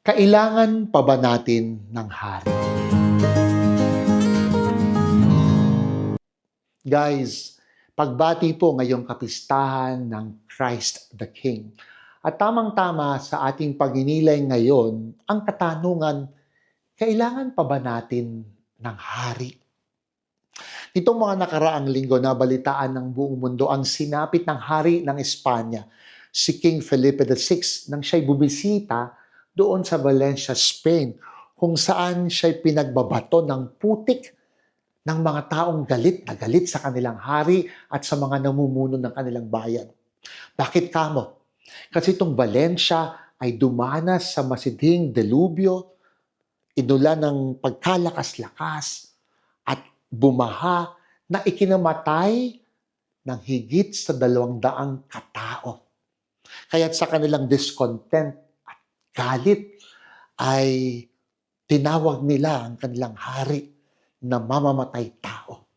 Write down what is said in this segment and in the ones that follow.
Kailangan pa ba natin ng hari? Guys, pagbati po ngayong kapistahan ng Christ the King. At tamang-tama sa ating pagninilay ngayon, ang katanungan, kailangan pa ba natin ng hari? Nitong mga nakaraang linggo, nabalitaan ng buong mundo ang sinapit ng hari ng Espanya, si King Felipe VI, nang siya'y bumisita doon sa Valencia, Spain, kung saan siya'y pinagbabato ng putik ng mga taong galit na galit sa kanilang hari at sa mga namumuno ng kanilang bayan. Bakit kamo? Kasi itong Valencia ay dumanas sa masidhing delubyo, inulan ng pagkalakas-lakas at bumaha na ikinamatay ng higit sa 200 katao. Kaya't sa kanilang discontent at galit ay tinawag nila ang kanilang hari na mamamatay tao,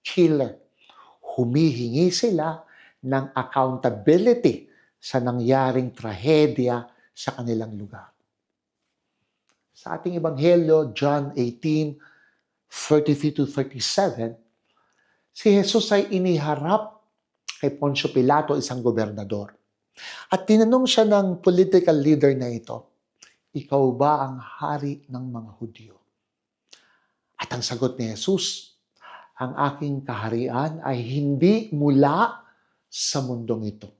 killer. Humihingi sila ng accountability sa nangyaring trahedya sa kanilang lugar. Sa ating Ebanghelyo, John 18:33-37, si Jesus ay iniharap kay Poncio Pilato, isang gobernador. At tinanong siya ng political leader na ito, "Ikaw ba ang hari ng mga Hudyo?" At ang sagot ni Jesus, "Ang aking kaharian ay hindi mula sa mundong ito.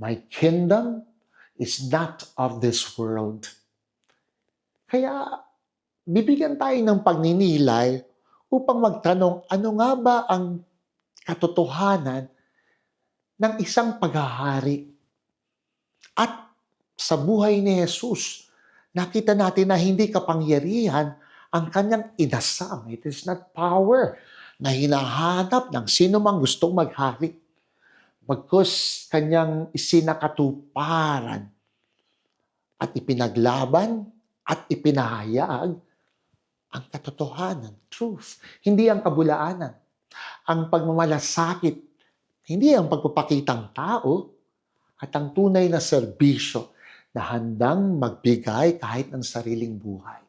My kingdom is not of this world." Kaya bibigyan tayo ng pagninilay upang magtanong, ano nga ba ang katotohanan ng isang paghahari? At sa buhay ni Jesus, nakita natin na hindi kapangyarihan ang kanyang inasam. It is not power na hinahanap ng sino mang gustong maghari. Bagkus kanyang isinakatuparan at ipinaglaban at ipinahayag ang katotohanan, truth. Hindi ang kabulaanan. Ang pagmamalasakit, hindi ang pagpapakitang tao, at ang tunay na serbisyo na handang magbigay kahit ng sariling buhay.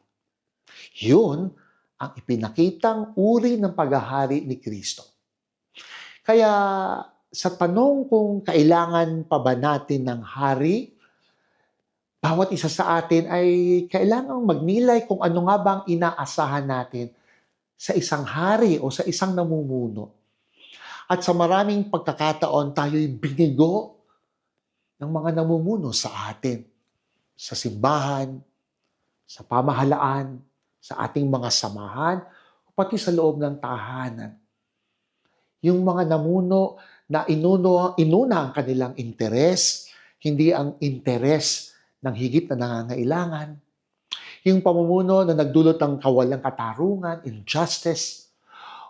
Yun ang ipinakitang uri ng paghahari ni Kristo. Kaya sa tanong kung kailangan pa ba natin ng hari, bawat isa sa atin ay kailangang magnilay kung ano nga ba ang inaasahan natin sa isang hari o sa isang namumuno. At sa maraming pagkakataon, tayo'y binigo ng mga namumuno sa atin, sa simbahan, sa pamahalaan, sa ating mga samahan, o pati sa loob ng tahanan. Yung mga namuno na inuna ang kanilang interes, hindi ang interes ng higit na nangangailangan. Yung pamumuno na nagdulot ng kawalang katarungan, injustice,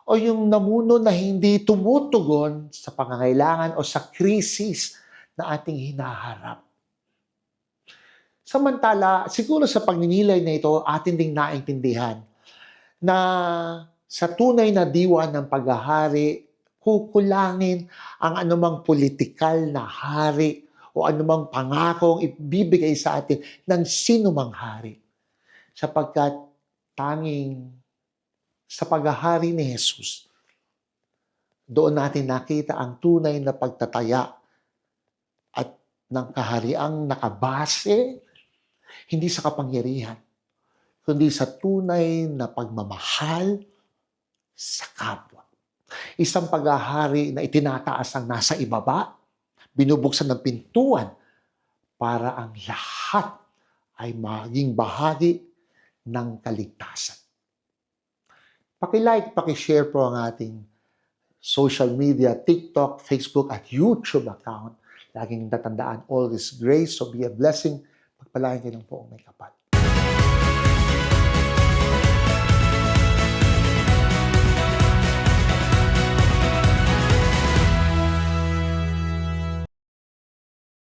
o yung namuno na hindi tumutugon sa pangangailangan o sa krisis na ating hinaharap. Samantala, siguro sa pagninilay na ito, atin ding naintindihan na sa tunay na diwa ng paghahari, kukulangin ang anumang politikal na hari o anumang pangakong ibibigay sa atin ng sinumang hari. Sapagkat tanging sa paghahari ni Jesus, doon natin nakita ang tunay na pagtataya at ng kahariang nakabase hindi sa kapangyarihan, kundi sa tunay na pagmamahal sa kapwa. Isang paghahari na itinataas ang nasa ibaba, binubuksan ng pintuan para ang lahat ay maging bahagi ng kaligtasan. Paki-like, paki-share po ang ating social media, TikTok, Facebook at YouTube account. Laging tatandaan, all is grace, so be a blessing. Pagpalain kayo ng poong may kapal.